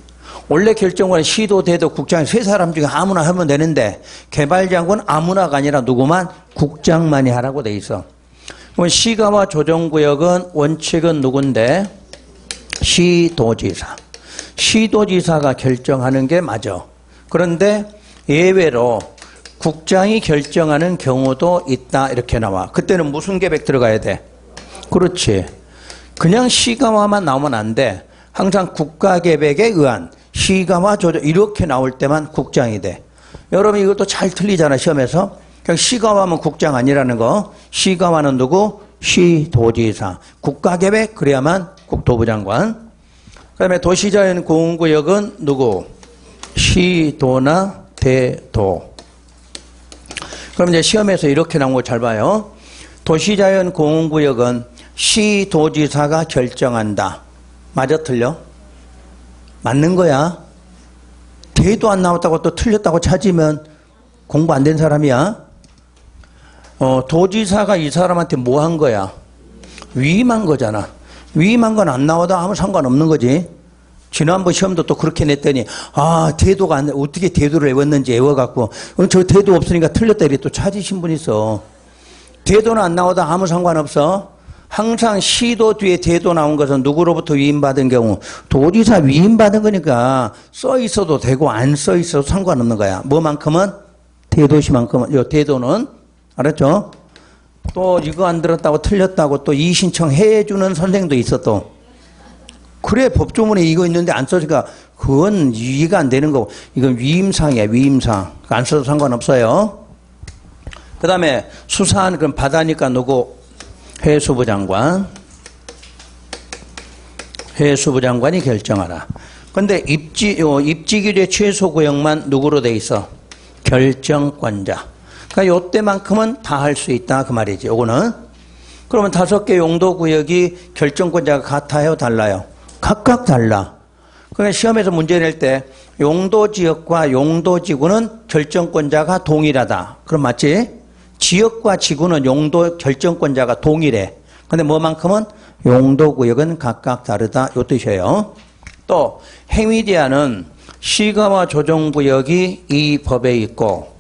원래 결정권은 시도 대도 국장 세 사람 중에 아무나 하면 되는데 개발제한구역은 아무나가 아니라 누구만? 국장만이 하라고 돼 있어. 그럼 시가와 조정구역은 원칙은 누군데? 시도지사. 시도지사가 결정하는 게 맞아. 그런데 예외로 국장이 결정하는 경우도 있다 이렇게 나와. 그때는 무슨 계획 들어가야 돼? 그렇지. 그냥 시가와만 나오면 안 돼. 항상 국가계획에 의한 시가와 조정 이렇게 나올 때만 국장이 돼. 여러분 이것도 잘 틀리잖아 시험에서. 그냥 시가와면 국장 아니라는 거. 시가와는 누구? 시도지사. 국가계획 그래야만 국토부 장관. 그 다음에 도시자연공원구역은 누구? 시도나 대도. 그럼 이제 시험에서 이렇게 나온 거 잘 봐요. 도시자연공원구역은 시도지사가 결정한다. 맞아 틀려? 맞는 거야. 대도 안 나왔다고 또 틀렸다고 찾으면 공부 안 된 사람이야. 도지사가 이 사람한테 뭐 한 거야? 위임한 거잖아. 위임한 건 안 나와도 아무 상관없는 거지. 지난번 시험도 또 그렇게 냈더니 대도가 안 돼. 어떻게 대도를 외웠는지 외워갖고 저 대도 없으니까 틀렸다 이렇게 또 찾으신 분 있어. 대도는 안 나와도 아무 상관없어. 항상 시도 뒤에 대도 나온 것은 누구로부터 위임받은 경우? 도지사 위임받은 거니까 써 있어도 되고 안 써 있어도 상관없는 거야. 뭐만큼은? 대도시만큼은. 요 대도는 알았죠? 또 이거 안 들었다고 틀렸다고 또 이의신청 해주는 선생도 있어 또. 그래 법조문에 이거 있는데 안 써니까 그건 이해가 안 되는 거고. 이건 위임상이야 위임상. 안 써도 상관없어요. 그 다음에 수사한 그럼 바다니까 누구? 해수부 장관. 해수부 장관이 결정하라. 근데 입지규제 최소구역만 누구로 돼 있어? 결정권자. 그러니까 요때만큼은 다 할 수 있다 그 말이지. 요거는. 그러면 5개 용도구역이 결정권자가 같아요 달라요? 각각 달라. 그러니까 시험에서 문제 낼 때 용도지역과 용도지구는 결정권자가 동일하다. 그럼 맞지? 지역과 지구는 용도 결정권자가 동일해. 근데 뭐만큼은? 용도구역은 각각 다르다. 요 뜻이에요. 또 행위제한은 시가와 조정구역이 이 법에 있고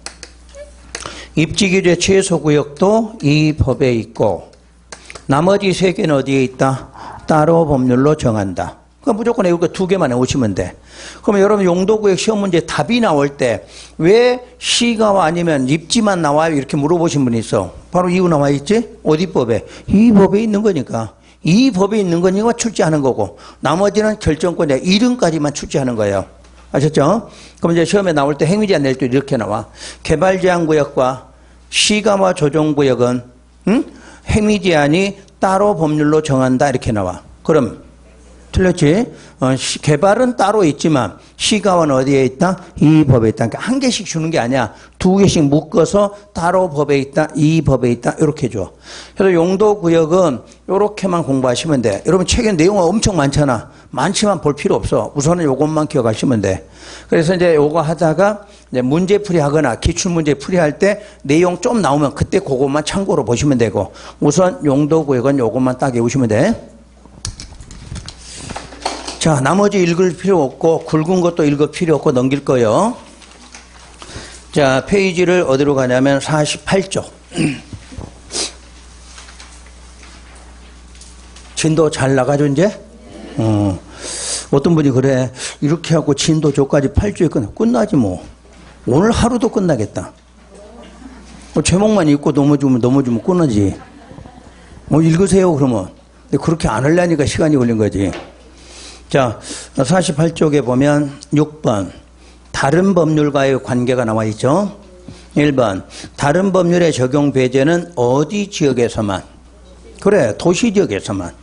입지규제 최소구역도 이 법에 있고 나머지 3개는 어디에 있다? 따로 법률로 정한다. 그러니까 무조건 이거 2개만 외우시면 돼. 그러면 여러분 용도구역 시험 문제 답이 나올 때 왜 시가와 아니면 입지만 나와요? 이렇게 물어보신 분이 있어. 바로 이유 나와 있지? 어디 법에? 이 법에 있는 거니까. 이 법에 있는 거니까 출제하는 거고 나머지는 결정권자 이름까지만 출제하는 거예요. 아셨죠? 그럼 이제 시험에 나올 때 행위제한 낼 때 이렇게 나와. 개발제한구역과 시가와 조정구역은 행위제한이 따로 법률로 정한다 이렇게 나와. 그럼 틀렸지? 개발은 따로 있지만 시가원 어디에 있다? 이 법에 있다. 그러니까 한 개씩 주는 게 아니야. 두 개씩 묶어서 따로 법에 있다. 이 법에 있다. 이렇게 줘. 그래서 용도구역은 이렇게만 공부하시면 돼. 여러분 책에 내용은 엄청 많잖아. 많지만 볼 필요 없어. 우선은 요것만 기억하시면 돼. 그래서 이제 요거 하다가 이제 문제풀이 하거나 기출문제 풀이할 때 내용 좀 나오면 그때 그것만 참고로 보시면 되고 우선 용도구역은 요것만 딱 외우시면 돼. 자, 나머지 읽을 필요 없고 굵은 것도 읽을 필요 없고 넘길 거예요. 자, 페이지를 어디로 가냐면 48쪽. 진도 잘 나가죠 이제? 어떤 분이 그래 이렇게 하고 진도 저까지 8조에 끝나지 뭐. 오늘 하루도 끝나겠다. 제목만 읽고 넘어주면 끝나지. 읽으세요 그러면. 근데 그렇게 안 하려니까 시간이 걸린 거지. 자, 48쪽에 보면 6번 다른 법률과의 관계가 나와 있죠. 1번 다른 법률의 적용 배제는 어디 지역에서만. 그래, 도시 지역에서만.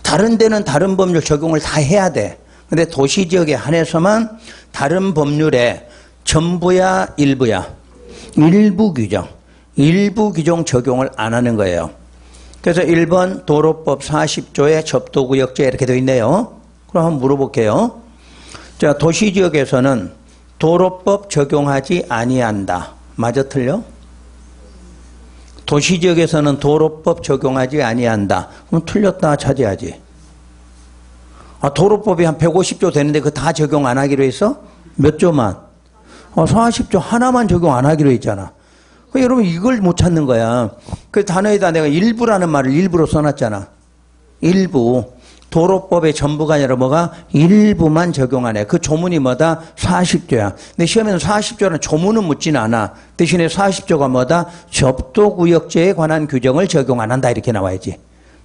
다른 데는 다른 법률 적용을 다 해야 돼. 근데 도시 지역에 한해서만 다른 법률에 전부야 일부야. 일부 규정 적용을 안 하는 거예요. 그래서 1번 도로법 40조의 접도구역제 이렇게 되어 있네요. 그럼 한번 물어볼게요. 자, 도시지역에서는 도로법 적용하지 아니한다. 맞아 틀려? 도시지역에서는 도로법 적용하지 아니한다. 그럼 틀렸다 차지하지. 도로법이 한 150조 되는데 그거 다 적용 안 하기로 했어? 몇 조만? 40조 하나만 적용 안 하기로 했잖아. 여러분 이걸 못 찾는 거야. 그 단어에다 내가 일부라는 말을 일부로 써놨잖아. 일부. 도로법의 전부가 아니라 뭐가? 일부만 적용하네. 그 조문이 뭐다? 40조야. 근데 시험에는 40조라는 조문은 묻지는 않아. 대신에 40조가 뭐다? 접도구역제에 관한 규정을 적용 안 한다. 이렇게 나와야지.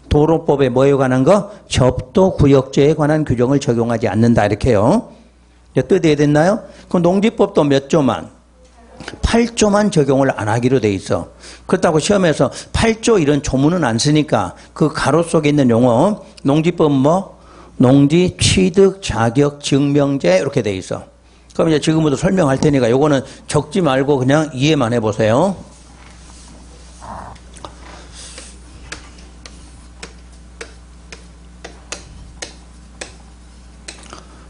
도로법에 뭐에 관한 거? 접도구역제에 관한 규정을 적용하지 않는다. 이렇게요. 뜻 이해됐나요? 그 농지법도 몇 조만? 8조만 적용을 안 하기로 돼 있어. 그렇다고 시험에서 8조 이런 조문은 안 쓰니까 그 가로 속에 있는 용어 농지법 뭐? 농지 취득 자격 증명제 이렇게 돼 있어. 그럼 이제 지금부터 설명할 테니까 요거는 적지 말고 그냥 이해만 해보세요.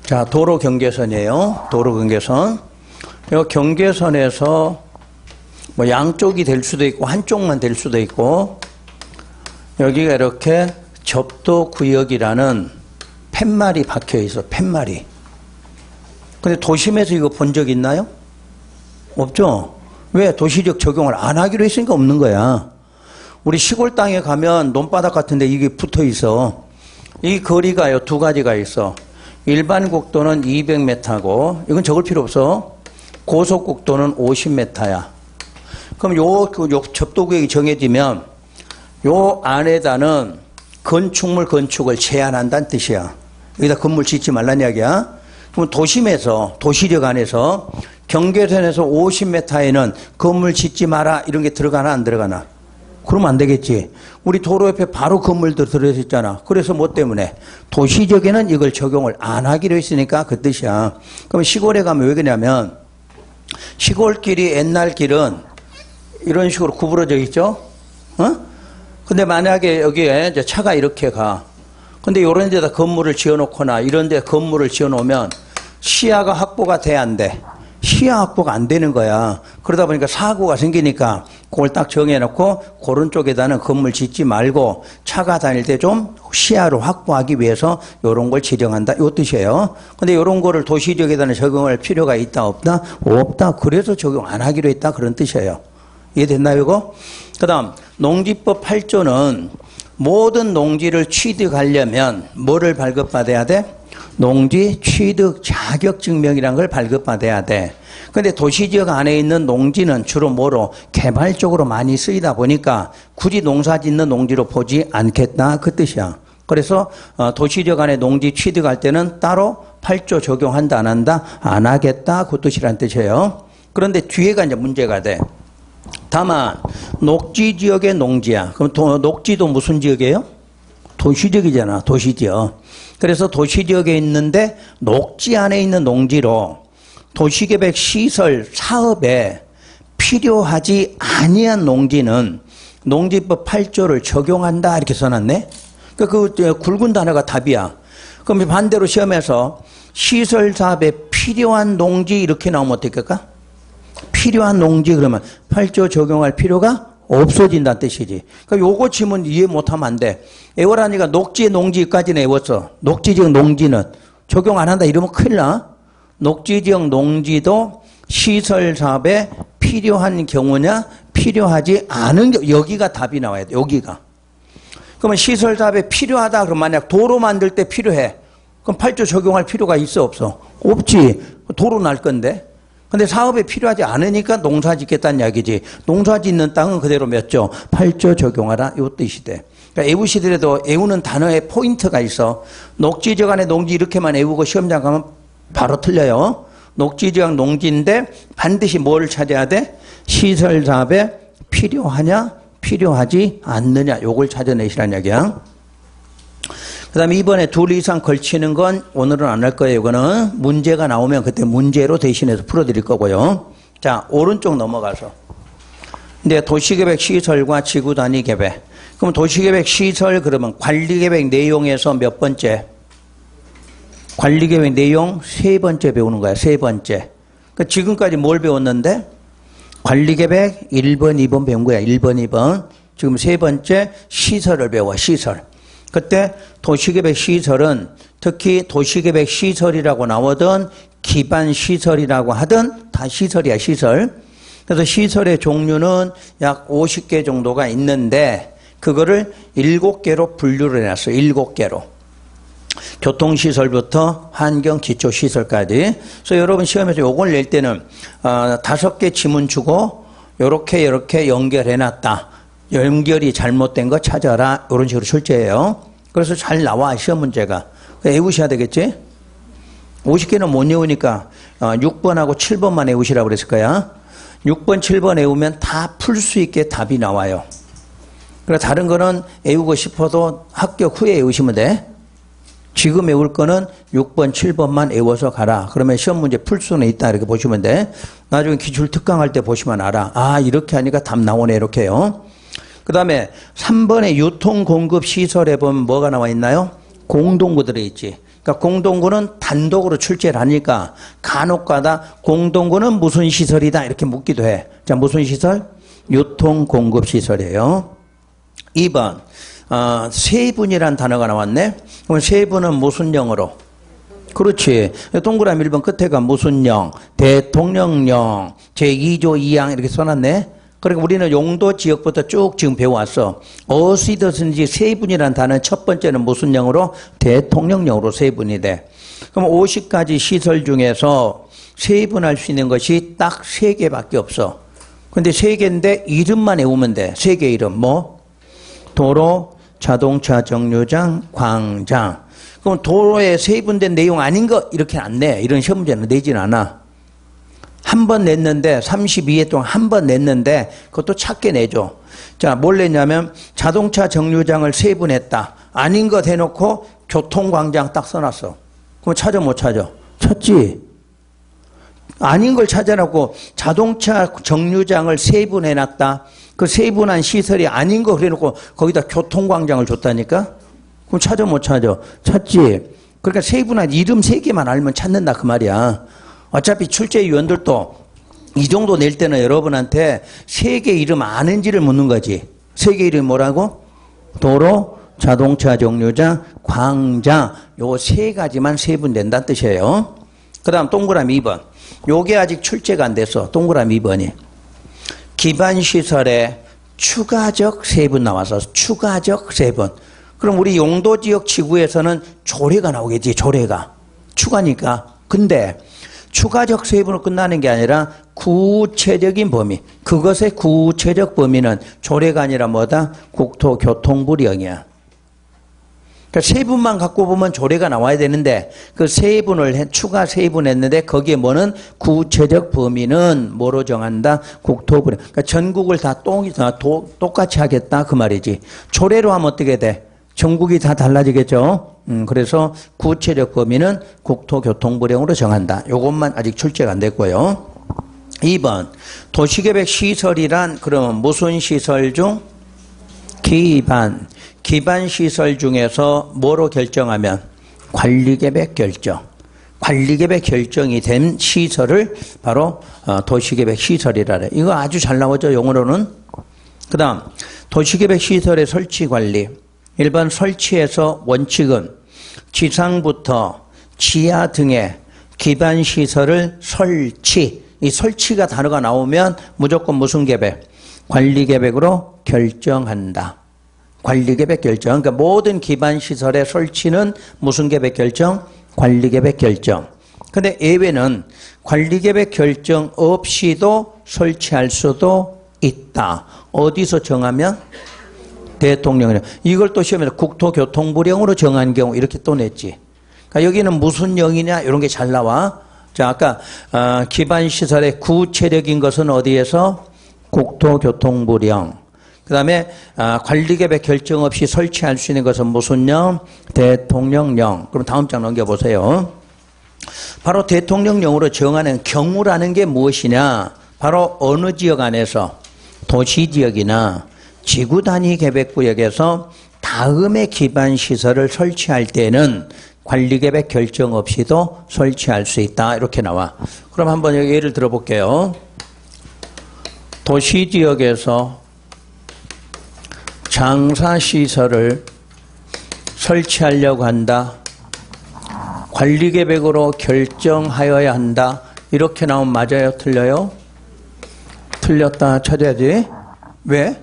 자, 도로 경계선이에요. 도로 경계선. 이 경계선에서 뭐 양쪽이 될 수도 있고 한쪽만 될 수도 있고 여기가 이렇게 접도구역이라는 팻말이 박혀 있어. 팻말이. 근데 도심에서 이거 본 적 있나요? 없죠? 왜? 도시적 적용을 안 하기로 했으니까 없는 거야. 우리 시골 땅에 가면 논바닥 같은데 이게 붙어 있어. 이 거리가요, 두 가지가 있어. 일반 국도는 200m고, 이건 적을 필요 없어. 고속국도는 50m야. 그럼 요 접도구역이 정해지면 요 안에다는 건축을 제한한다는 뜻이야. 여기다 건물 짓지 말란 이야기야. 그럼 도심에서, 도시력 안에서 경계선에서 50m에는 건물 짓지 마라 이런 게 들어가나 안 들어가나? 그러면 안 되겠지. 우리 도로 옆에 바로 건물도 들어있잖아. 그래서 뭐 때문에? 도시적에는 이걸 적용을 안 하기로 했으니까 그 뜻이야. 그럼 시골에 가면 왜 그러냐면 시골길이 옛날 길은 이런 식으로 구부러져 있죠? 근데 만약에 여기에 이제 차가 이렇게 가. 근데 이런 데다 건물을 지어 놓거나 이런 데 건물을 지어 놓으면 시야가 확보가 돼, 안 돼? 시야 확보가 안 되는 거야. 그러다 보니까 사고가 생기니까 그걸 딱 정해놓고 그런 쪽에다는 건물 짓지 말고 차가 다닐 때 좀 시야를 확보하기 위해서 이런 걸 지정한다. 이 뜻이에요. 근데 이런 거를 도시적에다는 적용할 필요가 있다, 없다? 없다. 그래서 적용 안 하기로 했다. 그런 뜻이에요. 이해됐나요, 이거? 그 다음, 농지법 8조는 모든 농지를 취득하려면 뭐를 발급받아야 돼? 농지 취득 자격증명이라는 걸 발급받아야 돼. 근데 도시지역 안에 있는 농지는 주로 뭐로? 개발적으로 많이 쓰이다 보니까 굳이 농사 짓는 농지로 보지 않겠다. 그 뜻이야. 그래서 도시지역 안에 농지 취득할 때는 따로 8조 적용한다, 안 한다? 안 하겠다. 그 뜻이란 뜻이에요. 그런데 뒤에가 이제 문제가 돼. 다만 녹지지역의 농지야. 그럼 녹지도 무슨 지역이에요? 도시지역이잖아. 도시지역. 그래서 도시지역에 있는데 녹지 안에 있는 농지로 도시계획 시설 사업에 필요하지 아니한 농지는 농지법 8조를 적용한다 이렇게 써놨네. 그 굵은 단어가 답이야. 그럼 반대로 시험에서 시설 사업에 필요한 농지 이렇게 나오면 어떨까? 필요한 농지 그러면 8조 적용할 필요가 없어진다는 뜻이지. 그러니까 요거 지문 이해 못하면 안 돼. 애월하니까 녹지 농지까지는 애웠어. 녹지지역 농지는 적용 안 한다 이러면 큰일 나. 녹지지역 농지도 시설 사업에 필요한 경우냐 필요하지 않은 경우 여기가 답이 나와야 돼. 여기가. 그러면 시설 사업에 필요하다 그러면 만약 도로 만들 때 필요해. 그럼 8조 적용할 필요가 있어 없어? 없지. 도로 날 건데. 근데 사업에 필요하지 않으니까 농사 짓겠다는 이야기지. 농사 짓는 땅은 그대로 몇 조? 8조 적용하라 이 뜻이 돼. 그러니까 애우시더라도 애우는 단어에 포인트가 있어. 녹지지역 안에 농지 이렇게만 애우고 시험장 가면 바로 틀려요. 녹지지역 농지인데 반드시 뭘 찾아야 돼? 시설 사업에 필요하냐 필요하지 않느냐 요걸 찾아내시라는 이야기야. 그 다음에 이번에 둘 이상 걸치는 건 오늘은 안 할 거예요. 이거는 문제가 나오면 그때 문제로 대신해서 풀어드릴 거고요. 자, 오른쪽 넘어가서. 근데 도시계획 시설과 지구단위 계획. 그럼 도시계획 시설 그러면 관리계획 내용에서 몇 번째? 관리계획 내용 세 번째 배우는 거야. 세 번째. 그러니까 지금까지 뭘 배웠는데? 관리계획 1번, 2번 배운 거야. 1번, 2번. 지금 세 번째 시설을 배워. 시설. 그때 도시계획 시설은 특히 도시계획 시설이라고 나오든 기반시설이라고 하든 다 시설이야. 시설. 그래서 시설의 종류는 약 50개 정도가 있는데 그거를 7개로 분류를 해놨어요. 7개로. 교통시설부터 환경기초시설까지. 그래서 여러분 시험에서 요걸 낼 때는 5개 지문 주고 요렇게 연결해놨다. 연결이 잘못된 거 찾아라. 이런 식으로 출제해요. 그래서 잘 나와 시험 문제가. 외우셔야 되겠지? 50개는 못 외우니까 6번하고 7번만 외우시라고 그랬을 거야. 6번, 7번 외우면 다 풀 수 있게 답이 나와요. 그래서 다른 거는 외우고 싶어도 합격 후에 외우시면 돼. 지금 외울 거는 6번, 7번만 외워서 가라. 그러면 시험 문제 풀 수는 있다. 이렇게 보시면 돼. 나중에 기출 특강할 때 보시면 알아. 아, 이렇게 하니까 답 나오네. 이렇게요. 그 다음에 3번에 유통공급시설에 보면 뭐가 나와 있나요? 공동구 들어있지. 그러니까 공동구는 단독으로 출제를 하니까 간혹가다 공동구는 무슨 시설이다 이렇게 묻기도 해. 자, 무슨 시설? 유통공급시설이에요. 2번 세분이라는 단어가 나왔네. 그럼 세분은 무슨 영어로? 그렇지. 동그라미 1번 끝에가 무슨 영? 대통령령 제2조 2항 이렇게 써놨네. 그러니까 우리는 용도 지역부터 쭉 지금 배워왔어. 어디든지 세분이라는 단어는 첫 번째는 무슨 영어로? 대통령령으로 세분이 돼. 그럼 50가지 시설 중에서 세분할 수 있는 것이 딱 3개밖에 없어. 근데 3개인데 이름만 외우면 돼. 3개 이름. 뭐? 도로, 자동차 정류장, 광장. 그럼 도로에 세분된 내용 아닌 거 이렇게 안 내. 이런 시험 문제는 내진 않아. 한 번 냈는데 32회 동안 한 번 냈는데 그것도 작게 내줘. 자, 뭘 냈냐면 자동차 정류장을 세분했다. 아닌 거 대놓고 교통광장 딱 써놨어. 그럼 찾아 못 찾아? 찾지. 아닌 걸 찾아놓고 자동차 정류장을 세분해놨다. 그 세분한 시설이 아닌 거 그래놓고 거기다 교통광장을 줬다니까? 그럼 찾아 못 찾아? 찾지. 그러니까 세분한 이름 3개만 알면 찾는다 그 말이야. 어차피 출제위원들도 이 정도 낼 때는 여러분한테 3개 이름 아는지를 묻는 거지. 3개 이름이 뭐라고? 도로, 자동차 정류장, 광장. 요 3가지만 세분된다는 뜻이에요. 그 다음 동그라미 2번. 요게 아직 출제가 안 됐어. 동그라미 2번이. 기반시설에 추가적 세분 나와서 추가적 세분. 그럼 우리 용도지역 지구에서는 조례가 나오겠지. 조례가. 추가니까. 근데 추가적 세분으로 끝나는 게 아니라 구체적인 범위. 그것의 구체적 범위는 조례가 아니라 뭐다? 국토교통부령이야. 그러니까 세분만 갖고 보면 조례가 나와야 되는데 그 세분을 추가 세분했는데 거기에 뭐는 구체적 범위는 뭐로 정한다? 국토부령. 그러니까 전국을 다 똑같이 하겠다 그 말이지. 조례로 하면 어떻게 돼? 전국이 다 달라지겠죠. 그래서 구체적 범위는 국토교통부령으로 정한다. 요것만 아직 출제가 안 됐고요. 2번 도시계획 시설이란 그러면 무슨 시설 중? 기반 시설 중에서 뭐로 결정하면? 관리계획 결정. 관리계획 결정이 된 시설을 바로 도시계획 시설이라 해. 이거 아주 잘 나오죠, 용어로는. 그 다음 도시계획 시설의 설치관리. 1번 설치에서 원칙은 지상부터 지하 등의 기반시설을 설치. 이 설치가 단어가 나오면 무조건 무슨 계획? 관리계획으로 결정한다. 관리계획 결정. 그러니까 모든 기반시설의 설치는 무슨 계획 결정? 관리계획 결정. 근데 예외는 관리계획 결정 없이도 설치할 수도 있다. 어디서 정하면? 대통령령. 이걸 또 시험에서 국토교통부령으로 정한 경우 이렇게 또 냈지. 그러니까 여기는 무슨 령이냐 이런 게 잘 나와. 자, 아까 기반시설의 구체적인 것은 어디에서? 국토교통부령. 그 다음에 관리계획 결정 없이 설치할 수 있는 것은 무슨 령? 대통령령. 그럼 다음 장 넘겨보세요. 바로 대통령령으로 정하는 경우라는 게 무엇이냐? 바로 어느 지역 안에서 도시지역이나 지구단위 계획구역에서 다음의 기반시설을 설치할 때는 관리계획 결정 없이도 설치할 수 있다. 이렇게 나와. 그럼 한번 여기 예를 들어볼게요. 도시지역에서 장사시설을 설치하려고 한다. 관리계획으로 결정하여야 한다. 이렇게 나오면 맞아요? 틀려요? 틀렸다 찾아야지. 왜?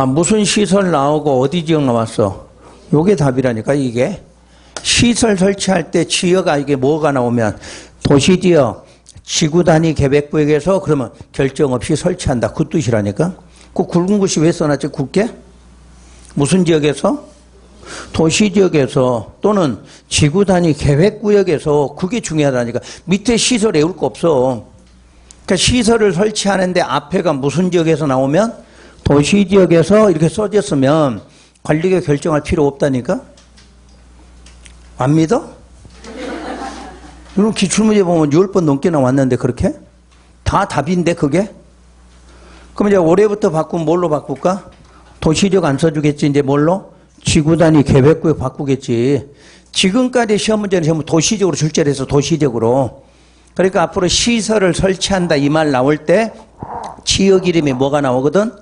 무슨 시설 나오고 어디 지역 나왔어? 요게 답이라니까. 이게 시설 설치할 때 지역아 이게 뭐가 나오면 도시지역 지구단위 계획구역에서 그러면 결정 없이 설치한다. 그 뜻이라니까. 그 굵은 글씨 왜 써놨지? 굵게? 무슨 지역에서? 도시지역에서 또는 지구단위 계획구역에서. 그게 중요하다니까. 밑에 시설 외울 거 없어. 그러니까 시설을 설치하는데 앞에가 무슨 지역에서 나오면 도시지역에서 이렇게 써졌으면 관리계획 결정할 필요 없다니까? 안 믿어? 이런 기출문제 보면 10번 넘게 나왔는데 그렇게? 다 답인데 그게? 그럼 이제 올해부터 바꾸면 뭘로 바꿀까? 도시지역 안 써주겠지. 이제 뭘로? 지구단위 계획구역 바꾸겠지. 지금까지 시험 문제는 전부 도시적으로 출제를 해서 도시적으로. 그러니까 앞으로 시설을 설치한다 이 말 나올 때 지역 이름이 뭐가 나오거든?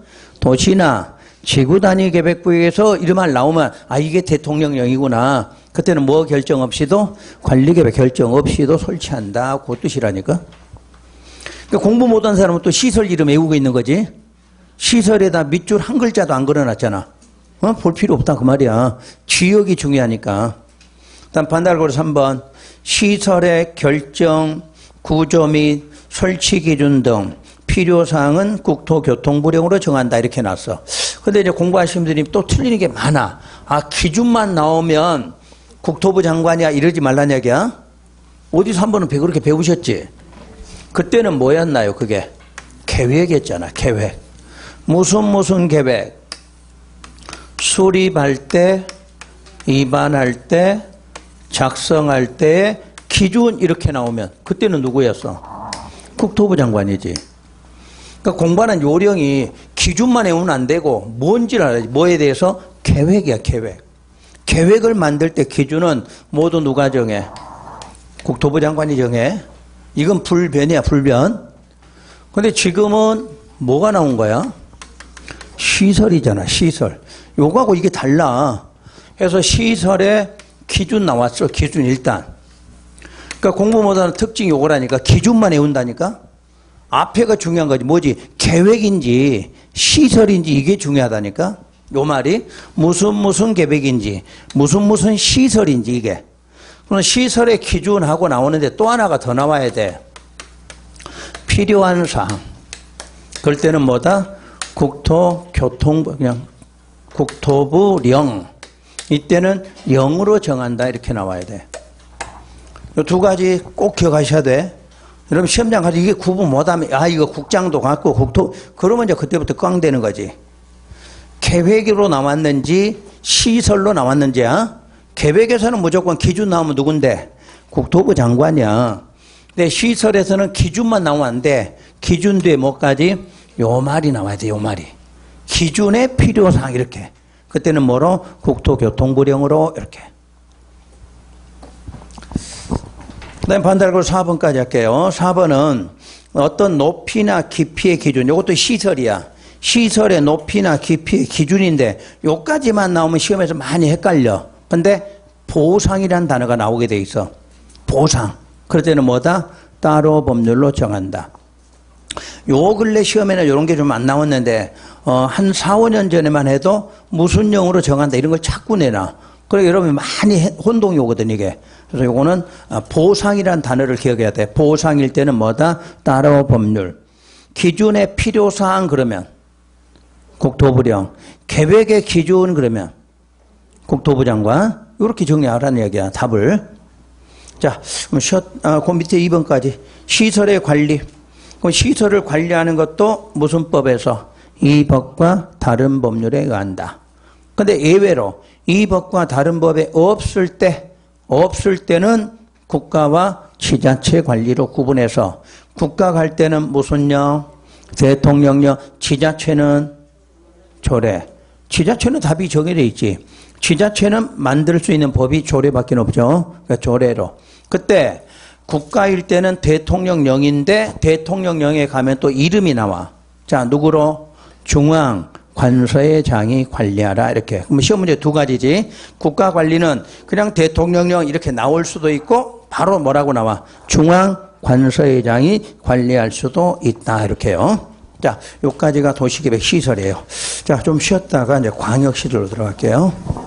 도시나 지구단위 계획구역에서 이런 말 나오면 이게 대통령령이구나. 그때는 뭐 결정 없이도 관리계획 결정 없이도 설치한다. 그 뜻이라니까. 그러니까 공부 못한 사람은 또 시설 이름 외우고 있는 거지. 시설에다 밑줄 한 글자도 안 걸어놨잖아. 볼 필요 없다 그 말이야. 지역이 중요하니까. 다음 반달고로 3번 시설의 결정, 구조 및 설치 기준 등 필요사항은 국토교통부령으로 정한다. 이렇게 놨어. 근데 이제 공부하시는 분들이 또 틀리는 게 많아. 기준만 나오면 국토부 장관이야 이러지 말란 얘기야. 어디서 한 번은 그렇게 배우셨지? 그때는 뭐였나요? 그게 계획이었잖아. 계획. 무슨 계획? 수립할 때, 입안할 때, 작성할 때 기준 이렇게 나오면 그때는 누구였어? 국토부 장관이지. 그러니까 공부하는 요령이 기준만 외우면 안 되고 뭔지를 알아야지. 뭐에 대해서? 계획이야. 계획. 계획을 만들 때 기준은 모두 누가 정해? 국토부 장관이 정해. 이건 불변이야. 불변. 근데 지금은 뭐가 나온 거야? 시설이잖아. 시설. 요거하고 이게 달라. 그래서 시설에 기준 나왔어. 기준 일단. 그러니까 공부 못하는 특징이 요거라니까. 기준만 외운다니까. 앞에가 중요한 거지. 뭐지? 계획인지 시설인지 이게 중요하다니까. 요 말이 무슨 계획인지 무슨 시설인지 이게. 그럼 시설의 기준하고 나오는데 또 하나가 더 나와야 돼. 필요한 사항. 그럴 때는 뭐다? 국토교통부 그냥 국토부령. 이때는 령으로 정한다 이렇게 나와야 돼. 이 두 가지 꼭 기억하셔야 돼. 여러분 시험장 가서 이게 구분 못하면 이거 국장도 갖고 국토 그러면 이제 그때부터 꽝 되는 거지. 계획으로 나왔는지 시설로 나왔는지야. 계획에서는 무조건 기준 나오면 누군데? 국토부 장관이야. 근데 시설에서는 기준만 나오는데 기준 뒤에 뭐까지? 요 말이 나와야 돼. 요 말이. 기준의 필요사항 이렇게. 그때는 뭐로? 국토교통부령으로 이렇게. 그다음 반대로 4번까지 할게요. 4번은 어떤 높이나 깊이의 기준. 이것도 시설이야. 시설의 높이나 깊이의 기준인데 요까지만 나오면 시험에서 많이 헷갈려. 근데 보상이라는 단어가 나오게 돼 있어. 보상. 그럴 때는 뭐다? 따로 법률로 정한다. 요 근래 시험에는 이런 게 좀 안 나왔는데 한 4, 5년 전에만 해도 무슨 용어로 정한다 이런 걸 자꾸 내놔. 그래 여러분이 많이 혼동이 오거든 이게. 그래서 요거는 보상이라는 단어를 기억해야 돼. 보상일 때는 뭐다? 따로 법률. 기준의 필요사항 그러면 국토부령. 계획의 기준 그러면 국토부 장관. 이렇게 정리하라는 얘기야. 답을. 자, 그 밑에 2번까지. 시설의 관리. 그럼 시설을 관리하는 것도 무슨 법에서? 이 법과 다른 법률에 의한다. 근데 예외로 이 법과 다른 법에 없을 때는 국가와 지자체 관리로 구분해서 국가 갈 때는 무슨 령? 대통령령. 지자체는 조례. 지자체는 답이 정해져 있지. 지자체는 만들 수 있는 법이 조례밖에 없죠. 그러니까 조례로. 그때 국가일 때는 대통령령인데 대통령령에 가면 또 이름이 나와. 자, 누구로? 중앙 관서의장이 관리하라 이렇게. 그럼 시험 문제 두 가지지. 국가 관리는 그냥 대통령령 이렇게 나올 수도 있고 바로 뭐라고 나와? 중앙 관서의장이 관리할 수도 있다 이렇게요. 자, 요까지가 도시계획 시설이에요. 자, 좀 쉬었다가 이제 광역시설로 들어갈게요.